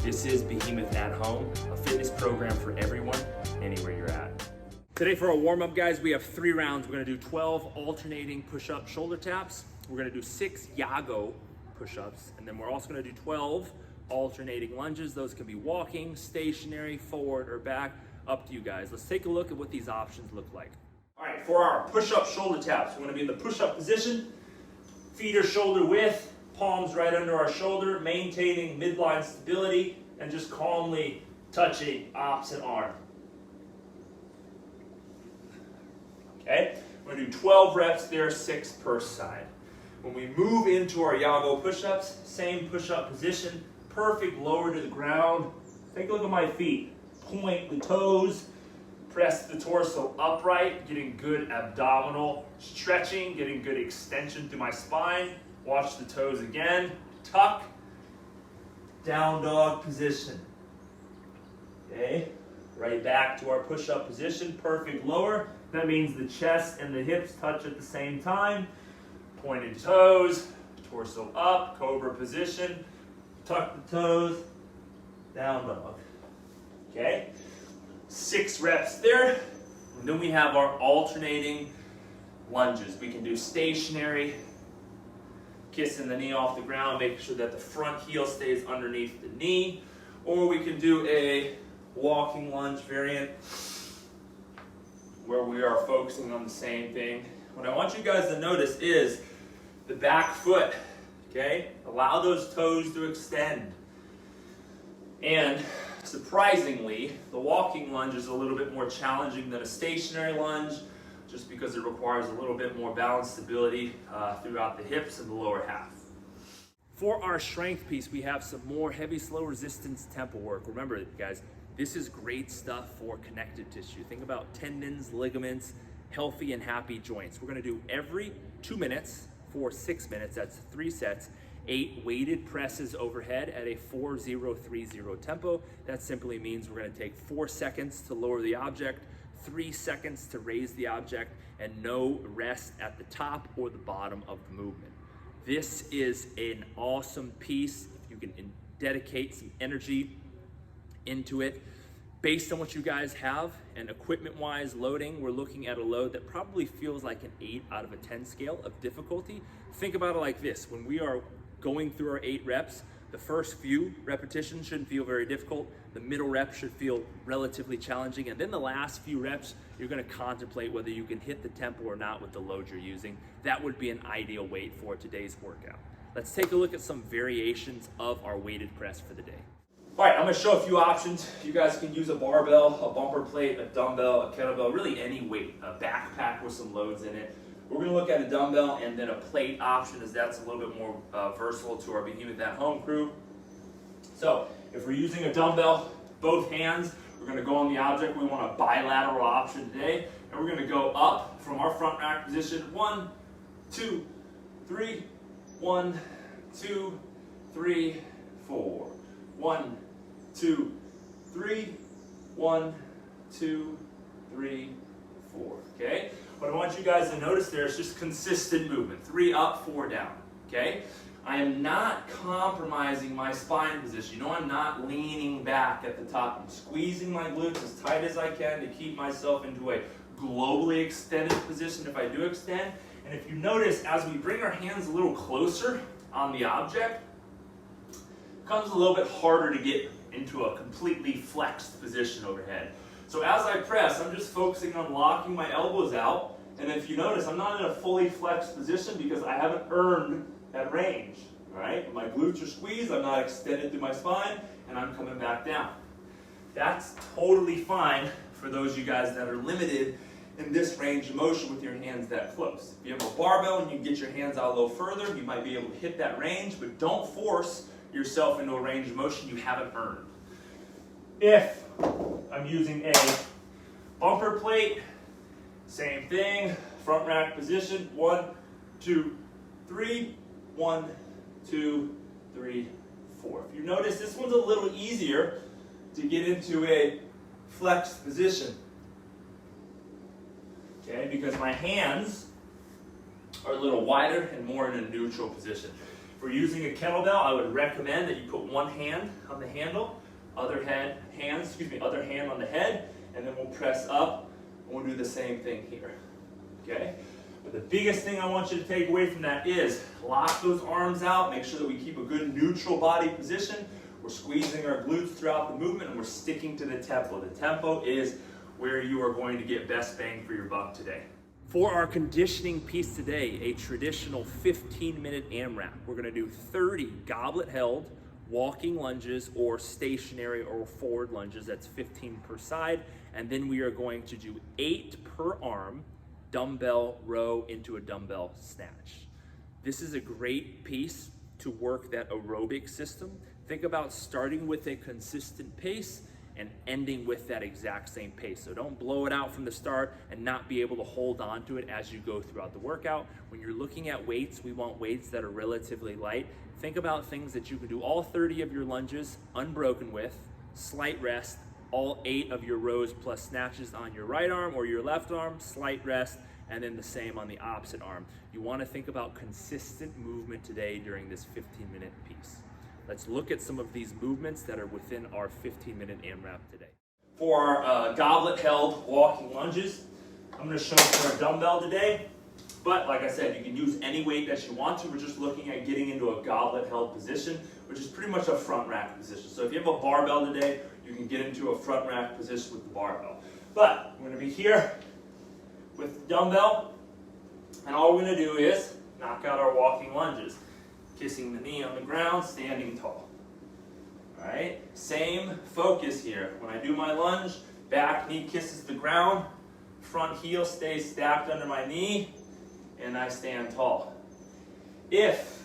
This is Behemoth at Home, a fitness program for everyone, anywhere you're at. Today for our warm-up, guys, we have 3 rounds. We're gonna do 12 alternating push-up shoulder taps. We're gonna do 6 Yago push-ups, and then we're also gonna do 12 alternating lunges. Those can be walking, stationary, forward, or back. Up to you guys. Let's take a look at what these options look like. All right, for our push-up shoulder taps, we're gonna be in the push-up position. Feet are shoulder width, palms right under our shoulder, maintaining midline stability, and just calmly touching opposite arm. Okay, we're gonna do 12 reps there, 6 per side. When we move into our Yago push-ups, same push-up position, perfect lower to the ground. Take a look at my feet. Point the toes, press the torso upright, getting good abdominal stretching, getting good extension through my spine. Watch the toes again. Tuck, down dog position. Okay, right back to our push-up position, perfect lower. That means the chest and the hips touch at the same time. Pointed toes, torso up, cobra position. Tuck the toes, down dog. Okay, 6 reps there. And then we have our alternating lunges. We can do stationary, kissing the knee off the ground, making sure that the front heel stays underneath the knee. Or we can do a walking lunge variant where we are focusing on the same thing. What I want you guys to notice is the back foot, okay? Allow those toes to extend. And surprisingly, the walking lunge is a little bit more challenging than a stationary lunge, just because it requires a little bit more balance stability throughout the hips and the lower half. For our strength piece, we have some more heavy, slow resistance tempo work. Remember, guys, this is great stuff for connective tissue. Think about tendons, ligaments, healthy and happy joints. We're gonna do every 2 minutes for 6 minutes, that's 3 sets, 8 weighted presses overhead at a 4-0-3-0 tempo. That simply means we're gonna take 4 seconds to lower the object, 3 seconds to raise the object, and no rest at the top or the bottom of the movement. This is an awesome piece. If you can dedicate some energy into it. Based on what you guys have and equipment-wise loading, we're looking at a load that probably feels like an 8 out of a 10 scale of difficulty. Think about it like this. When we are going through our 8 reps, the first few repetitions shouldn't feel very difficult. The middle reps should feel relatively challenging. And then the last few reps, you're gonna contemplate whether you can hit the tempo or not with the load you're using. That would be an ideal weight for today's workout. Let's take a look at some variations of our weighted press for the day. All right, I'm gonna show a few options. You guys can use a barbell, a bumper plate, a dumbbell, a kettlebell, really any weight, a backpack with some loads in it. We're gonna look at a dumbbell and then a plate option, as that's a little bit more versatile to our Behemoth at Home crew. So if we're using a dumbbell, both hands, we're gonna go on the object. We want a bilateral option today, and we're gonna go up from our front rack position. 1, 2, 3, 1, 2, 3, 4. 1, 2, 3, 1, 2, 3, 4. Okay? What I want you guys to notice there is just consistent movement. 3 up, 4 down. Okay? I am not compromising my spine position. You know, I'm not leaning back at the top. I'm squeezing my glutes as tight as I can to keep myself into a globally extended position if I do extend. And if you notice, as we bring our hands a little closer on the object, it becomes a little bit harder to get into a completely flexed position overhead. So as I press, I'm just focusing on locking my elbows out. And if you notice, I'm not in a fully flexed position because I haven't earned that range. All right? My glutes are squeezed, I'm not extended through my spine, and I'm coming back down. That's totally fine for those of you guys that are limited in this range of motion with your hands that close. If you have a barbell and you get your hands out a little further, you might be able to hit that range, but don't force yourself into a range of motion you haven't earned. If I'm using a bumper plate, same thing, front rack position, 1, 2, 3, 1, 2, 3, 4. If you notice, this one's a little easier to get into a flexed position. Okay, because my hands are a little wider and more in a neutral position. If we're using a kettlebell, I would recommend that you put one hand on the handle, other hand on the head, and then we'll press up, and we'll do the same thing here, okay? But the biggest thing I want you to take away from that is lock those arms out, make sure that we keep a good neutral body position. We're squeezing our glutes throughout the movement, and we're sticking to the tempo. The tempo is where you are going to get best bang for your buck today. For our conditioning piece today, a traditional 15-minute AMRAP. We're gonna do 30 goblet held, walking lunges, or stationary or forward lunges. That's 15 per side. And then we are going to do 8 per arm, dumbbell row into a dumbbell snatch. This is a great piece to work that aerobic system. Think about starting with a consistent pace and ending with that exact same pace. So don't blow it out from the start and not be able to hold on to it as you go throughout the workout. When you're looking at weights, we want weights that are relatively light. Think about things that you can do all 30 of your lunges unbroken with, slight rest, all 8 of your rows plus snatches on your right arm or your left arm, slight rest, and then the same on the opposite arm. You want to think about consistent movement today during this 15-minute piece. Let's look at some of these movements that are within our 15-minute AMRAP today. For our goblet held walking lunges, I'm going to show for a dumbbell today, but like I said, you can use any weight that you want to. We're just looking at getting into a goblet held position, which is pretty much a front rack position. So if you have a barbell today, you can get into a front rack position with the barbell. But we're going to be here with the dumbbell, and all we're going to do is knock out our walking lunges. Kissing the knee on the ground, standing tall. All right, same focus here. When I do my lunge, back knee kisses the ground, front heel stays stacked under my knee, and I stand tall. If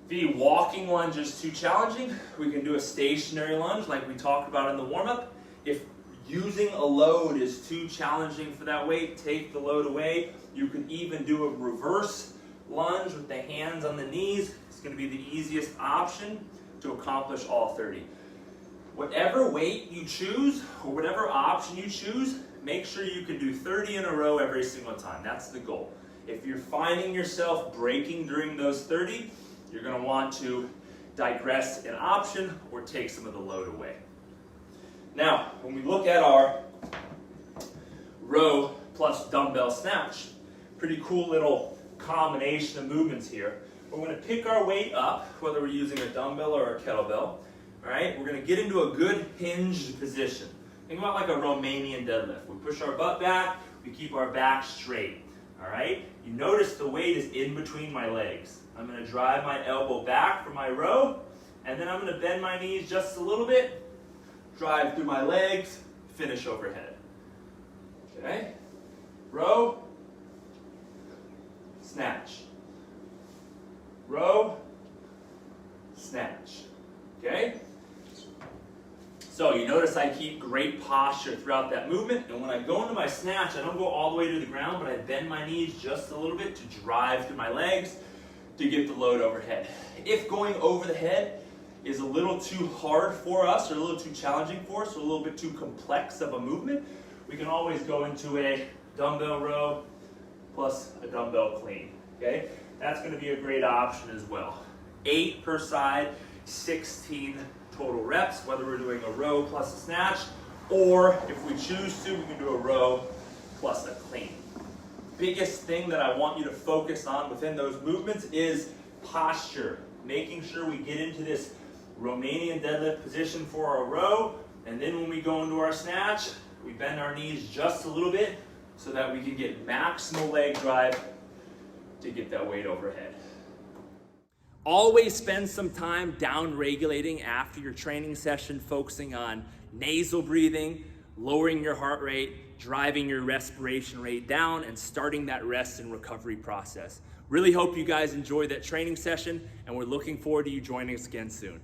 the walking lunge is too challenging, we can do a stationary lunge like we talked about in the warm-up. If using a load is too challenging for that weight, take the load away. You can even do a reverse lunge with the hands on the knees. It's going to be the easiest option to accomplish all 30. Whatever weight you choose or whatever option you choose, make sure you can do 30 in a row every single time. That's the goal. If you're finding yourself breaking during those 30, you're going to want to digress an option or take some of the load away. Now, when we look at our row plus dumbbell snatch, pretty cool little combination of movements here. We're going to pick our weight up, whether we're using a dumbbell or a kettlebell. All right, we're going to get into a good hinged position. Think about like a Romanian deadlift. We push our butt back, we keep our back straight. All right, you notice the weight is in between my legs. I'm going to drive my elbow back for my row, and then I'm going to bend my knees just a little bit, drive through my legs, finish overhead. Okay, row, snatch, row, snatch, okay? So you notice I keep great posture throughout that movement, and when I go into my snatch, I don't go all the way to the ground, but I bend my knees just a little bit to drive through my legs to get the load overhead. If going over the head is a little too hard for us or a little too challenging for us or a little bit too complex of a movement, we can always go into a dumbbell row plus a dumbbell clean, okay? That's going to be a great option as well. 8 per side, 16 total reps, whether we're doing a row plus a snatch, or if we choose to, we can do a row plus a clean. Biggest thing that I want you to focus on within those movements is posture. Making sure we get into this Romanian deadlift position for our row, and then when we go into our snatch, we bend our knees just a little bit so that we can get maximal leg drive to get that weight overhead. Always spend some time down regulating after your training session, focusing on nasal breathing, lowering your heart rate, driving your respiration rate down, and starting that rest and recovery process. Really hope you guys enjoyed that training session, and we're looking forward to you joining us again soon.